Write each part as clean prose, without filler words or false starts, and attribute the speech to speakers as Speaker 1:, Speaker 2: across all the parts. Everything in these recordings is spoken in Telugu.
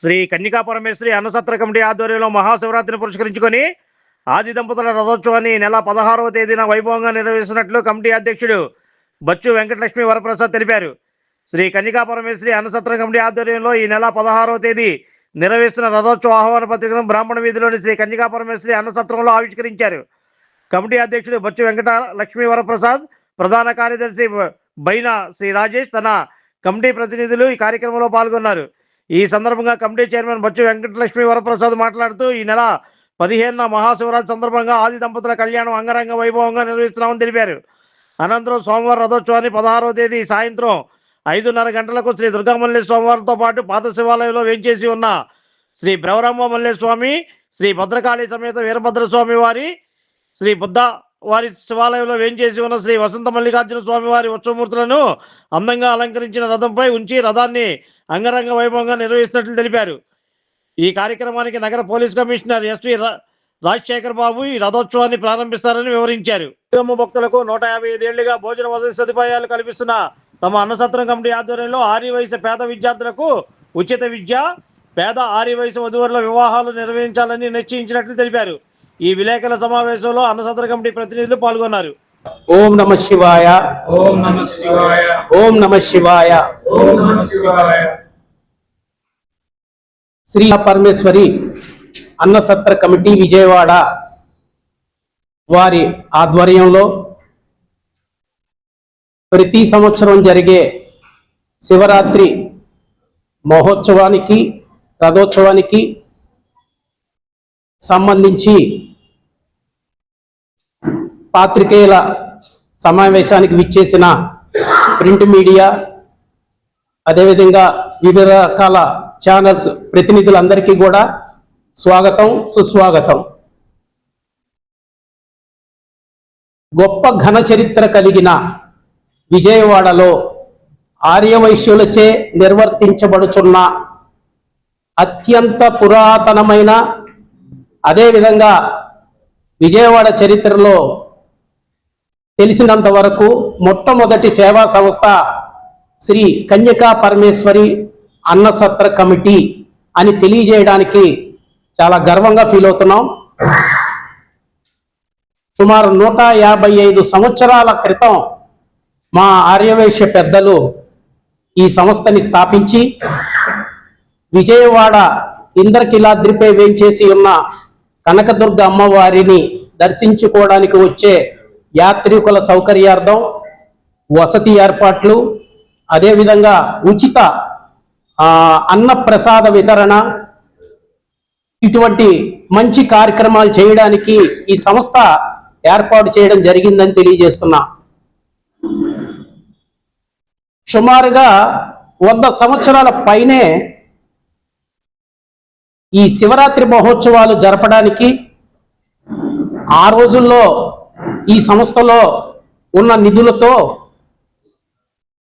Speaker 1: శ్రీ కన్యకా పరమేశ్వరి అన్నసత్ర కమిటీ ఆధ్వర్యంలో మహాశివరాత్రిని పురస్కరించుకొని ఆది దంపతుల రథోత్సవాన్ని నెల 16వ తేదీన వైభవంగా నిర్వహిస్తున్నట్లు కమిటీ అధ్యక్షుడు బచ్చు వెంకటలక్ష్మి వరప్రసాద్ తెలిపారు. శ్రీ కన్యకా పరమేశ్వరి అన్నసత్ర కమిటీ ఆధ్వర్యంలో ఈ నెల 16వ తేదీ నిర్వహిస్తున్న రథోత్సవ ఆహ్వాన పత్రికను బ్రాహ్మణ వీధిలోని శ్రీ కన్యకా పరమేశ్వరి అన్నసత్రంలో ఆవిష్కరించారు. కమిటీ అధ్యక్షుడు బచ్చు వెంకటలక్ష్మి వరప్రసాద్, ప్రధాన కార్యదర్శి బైన శ్రీ రాజేష్, తన కమిటీ ప్రతినిధులు ఈ కార్యక్రమంలో పాల్గొన్నారు. ఈ సందర్భంగా కమిటీ చైర్మన్ బచ్చు వెంకటలక్ష్మి వరప్రసాద్ మాట్లాడుతూ ఈ నెల 15న మహాశివరాత్రి సందర్భంగా ఆది దంపతుల కళ్యాణం అంగరంగ వైభవంగా నిర్వహిస్తున్నామని తెలిపారు. అనంతరం సోమవారం రథోత్సవాన్ని 16వ తేదీ సాయంత్రం 5:30 గంటలకు శ్రీ దుర్గామల్లేశ్వర స్వామివారితో పాటు పాత శివాలయంలో వేంచేసి ఉన్న శ్రీ బ్రవరాంబ మల్లేస్వామి, శ్రీ భద్రకాళి సమేత వీరభద్రస్వామి వారి, శ్రీ బుద్ధ వారి శివాలయంలో వేంచేసి ఉన్న శ్రీ వసంత మల్లికార్జున స్వామి వారి ఉత్సవమూర్తులను అందంగా అలంకరించిన రథంపై ఉంచి రథాన్ని అంగరంగ వైభవంగా నిర్వహిస్తున్నట్లు తెలిపారు. ఈ కార్యక్రమానికి నగర పోలీస్ కమిషనర్ ఎస్వి రాజశేఖర్ బాబు ఈ రథోత్సవాన్ని ప్రారంభిస్తారని వివరించారు. భక్తులకు 155 ఏళ్లుగా భోజన వసతి సదుపాయాలు కల్పిస్తున్న తమ అన్నసత్రం కమిటీ ఆధ్వర్యంలో ఆర్యవైశ్య పేద విద్యార్థులకు ఉచిత విద్య, పేద ఆర్యవైశ్య వధువుల వివాహాలు నిర్వహించాలని నిశ్చయించినట్లు తెలిపారు. ఈ విలేకరుల సమావేశంలో అన్నసత్ర కమిటీ ప్రతినిధులు పాల్గొన్నారు.
Speaker 2: ఓం నమ శివాయ, ఓం నమ శివాయ, ఓం నమ శివాయ, ఓం నమ శివాయ. శ్రీ పరమేశ్వరి అన్నసత్ర కమిటీ విజయవాడ వారి ఆధ్వర్యంలో ప్రతి సంవత్సరం జరిగే శివరాత్రి మహోత్సవానికి, రథోత్సవానికి సంబంధించి పాత్రికేయుల సమావేశానికి విచ్చేసిన ప్రింట్ మీడియా, అదేవిధంగా వివిధ రకాల ఛానల్స్ ప్రతినిధులందరికీ కూడా స్వాగతం, సుస్వాగతం. గొప్ప ఘన చరిత్ర కలిగిన విజయవాడలో ఆర్యవైశ్యులచే నిర్వర్తించబడుచున్న అత్యంత పురాతనమైన, అదేవిధంగా విజయవాడ చరిత్రలో తెలిసినంత వరకు మొట్టమొదటి సేవా సంస్థ శ్రీ కన్యకా పరమేశ్వరి అన్నసత్ర కమిటీ అని తెలియజేయడానికి చాలా గర్వంగా ఫీల్ అవుతున్నాం. సుమారు 155 సంవత్సరాల క్రితం మా ఆర్యవైశ్య పెద్దలు ఈ సంస్థని స్థాపించి విజయవాడ ఇంద్రకిలాద్రిపై వేంచేసి ఉన్న కనకదుర్గ అమ్మవారిని దర్శించుకోవడానికి వచ్చే యాత్రికుల సౌకర్యార్థం వసతి ఏర్పాట్లు, అదేవిధంగా ఉచిత అన్న ప్రసాద వితరణ, ఇటువంటి మంచి కార్యక్రమాలు చేయడానికి ఈ సంస్థ ఏర్పాటు చేయడం జరిగిందని తెలియజేస్తున్నా. సుమారుగా 100 సంవత్సరాల పైనే ఈ శివరాత్రి మహోత్సవాలు జరపడానికి ఆ రోజుల్లో ఈ సంస్థలో ఉన్న నిధులతో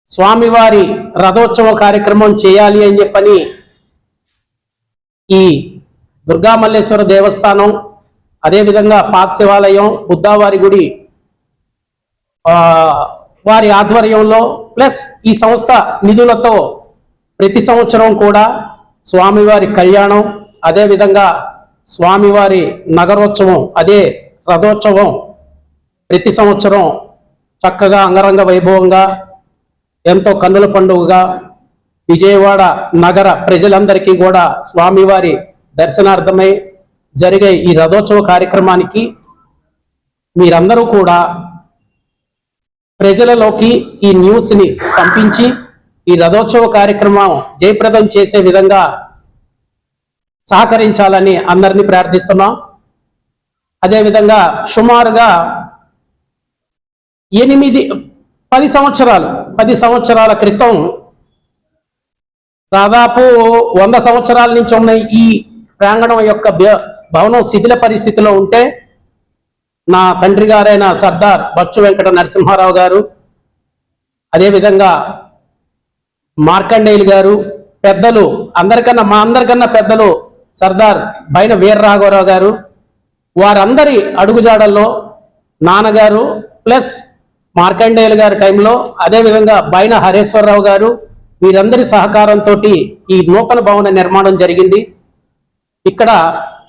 Speaker 2: స్వామివారి రథోత్సవ కార్యక్రమం చేయాలి అని చెప్పని ఈ దుర్గామల్లేశ్వర దేవస్థానం, అదేవిధంగా పాత శివాలయం, బుద్ధవారి గుడి వారి ఆధ్వర్యంలో ప్లస్ ఈ సంస్థ నిధులతో ప్రతి సంవత్సరం కూడా స్వామివారి కళ్యాణం, అదేవిధంగా స్వామివారి నగరోత్సవం, అదే రథోత్సవం ప్రతి సంవత్సరం చక్కగా అంగరంగ వైభవంగా, ఎంతో కన్నుల పండుగగా విజయవాడ నగర ప్రజలందరికీ కూడా స్వామివారి దర్శనార్థమై జరిగే ఈ రథోత్సవ కార్యక్రమానికి మీరందరూ కూడా ప్రజలలోకి ఈ న్యూస్ని పంపించి ఈ రథోత్సవ కార్యక్రమం జయప్రదం చేసే విధంగా సహకరించాలని అందరినీ ప్రార్థిస్తున్నాం. అదేవిధంగా సుమారుగా 10 సంవత్సరాల క్రితం, దాదాపు 100 సంవత్సరాల నుంచి ఉన్న ఈ ప్రాంగణం యొక్క భవనం శిథిల పరిస్థితిలో ఉంటే నా తండ్రి గారైన సర్దార్ బచ్చు వెంకట నరసింహారావు గారు, అదేవిధంగా మార్కండేయులు గారు, పెద్దలు మా అందరికన్నా పెద్దలు సర్దార్ బైన వీరరాఘవరావు గారు, వారందరి అడుగుజాడల్లో నాన్నగారు ప్లస్ మార్కండేయులు గారి టైంలో, అదేవిధంగా బైన హరేశ్వరరావు గారు, వీరందరి సహకారంతో ఈ నూతన భవన నిర్మాణం జరిగింది. ఇక్కడ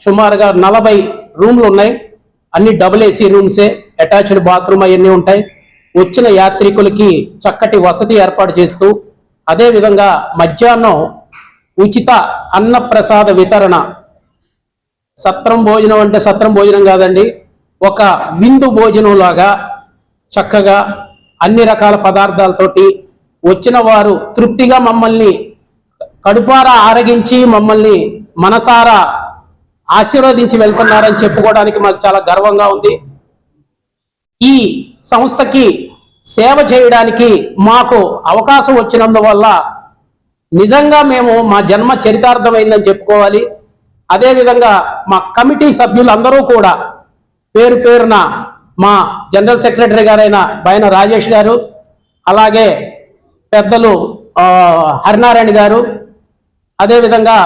Speaker 2: సుమారుగా 40 రూమ్లు ఉన్నాయి. అన్ని డబుల్ ఏసీ రూమ్సే, అటాచ్డ్ బాత్రూమ్ అవన్నీ ఉంటాయి. వచ్చిన యాత్రికులకి చక్కటి వసతి ఏర్పాటు చేస్తూ, అదేవిధంగా మధ్యాహ్నం ఉచిత అన్నప్రసాద వితరణ. సత్రం భోజనం అంటే సత్రం భోజనం కాదండి, ఒక విందు భోజనం లాగా చక్కగా అన్ని రకాల పదార్థాలతోటి వచ్చిన వారు తృప్తిగా మమ్మల్ని కడుపారా ఆరగించి మమ్మల్ని మనసారా ఆశీర్వదించి వెళ్తున్నారని చెప్పుకోవడానికి మాకు చాలా గర్వంగా ఉంది. ఈ సంస్థకి సేవ చేయడానికి మాకు అవకాశం వచ్చినందువల్ల నిజంగా మేము మా జన్మ చరితార్థమైందని చెప్పుకోవాలి. అదేవిధంగా మా కమిటీ సభ్యులందరూ కూడా పేరు పేరున మా జనరల్ సెక్రటరీ గారైన బైన రాజేష్ గారు, అలాగే పెద్దలు హరినారాయణ గారు, అదేవిధంగా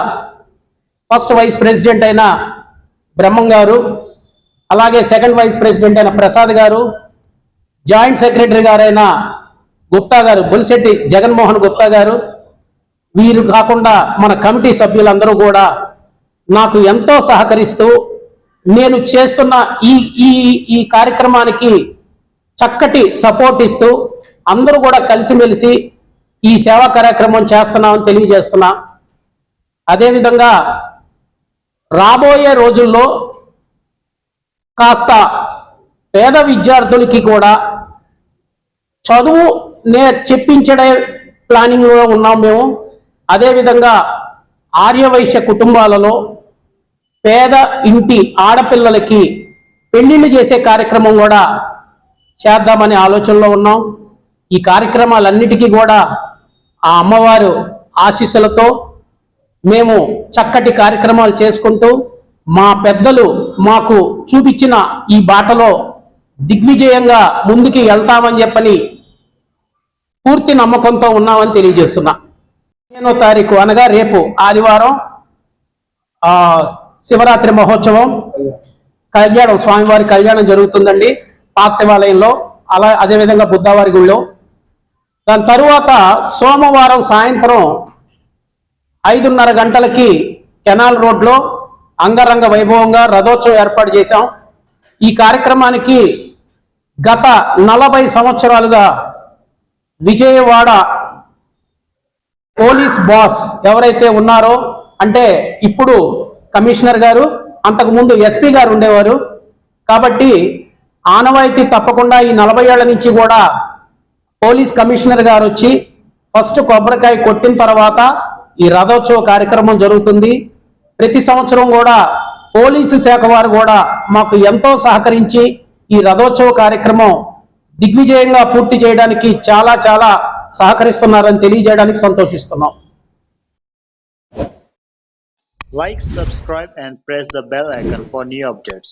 Speaker 2: ఫస్ట్ వైస్ ప్రెసిడెంట్ అయిన బ్రహ్మం గారు, అలాగే సెకండ్ వైస్ ప్రెసిడెంట్ అయిన ప్రసాద్ గారు, జాయింట్ సెక్రటరీ గారైన గుప్తా గారు, బుల్శెట్టి జగన్మోహన్ గుప్తా గారు, వీరు కాకుండా మన కమిటీ సభ్యులందరూ కూడా నాకు ఎంతో సహకరిస్తూ నేను చేస్తున్న ఈ కార్యక్రమానికి చక్కటి సపోర్ట్ ఇస్తూ అందరూ కూడా కలిసిమెలిసి ఈ సేవా కార్యక్రమం చేస్తున్నామని తెలియజేస్తున్నా. అదేవిధంగా రాబోయే రోజుల్లో కాస్త పేద విద్యార్థులకి కూడా చదువు చెప్పించడే ప్లానింగ్లో ఉన్నాం మేము. అదేవిధంగా ఆర్యవైశ్య కుటుంబాలలో పేద ఇంటి ఆడపిల్లలకి పెళ్లిళ్ళు చేసే కార్యక్రమం కూడా చేద్దామనే ఆలోచనలో ఉన్నాం. ఈ కార్యక్రమాలన్నిటికీ కూడా ఆ అమ్మవారు ఆశీస్సులతో మేము చక్కటి కార్యక్రమాలు చేసుకుంటూ మా పెద్దలు మాకు చూపించిన ఈ బాటలో దిగ్విజయంగా ముందుకు వెళ్తామని చెప్పని పూర్తి నమ్మకంతో ఉన్నామని తెలియజేస్తున్నా. 15వ తారీఖు అనగా రేపు ఆదివారం శివరాత్రి మహోత్సవం కళ్యాణం, స్వామివారి కళ్యాణం జరుగుతుందండి పాత శివాలయంలో, అదేవిధంగా బుద్ధవారి గుళ్ళో. దాని తరువాత సోమవారం సాయంత్రం 5:30 గంటలకి కెనాల్ రోడ్లో అంగరంగ వైభవంగా రథోత్సవం ఏర్పాటు చేశాం. ఈ కార్యక్రమానికి గత 40 సంవత్సరాలుగా విజయవాడ పోలీస్ బాస్ ఎవరైతే ఉన్నారో, అంటే ఇప్పుడు కమిషనర్ గారు, అంతకుముందు ఎస్పీ గారు ఉండేవారు. కాబట్టి ఆనవాయితీ తప్పకుండా ఈ 40 ఏళ్ల నుంచి కూడా పోలీస్ కమిషనర్ గారు వచ్చి ఫస్ట్ కొబ్బరికాయ కొట్టిన తర్వాత ఈ రథోత్సవ కార్యక్రమం జరుగుతుంది. ప్రతి సంవత్సరం కూడా పోలీసు శాఖ వారు కూడా మాకు ఎంతో సహకరించి ఈ రథోత్సవ కార్యక్రమం దిగ్విజయంగా పూర్తి చేయడానికి చాలా చాలా సహకరిస్తున్నారని తెలియజేయడానికి సంతోషిస్తున్నాం.
Speaker 3: Like, subscribe and press the bell icon for new updates.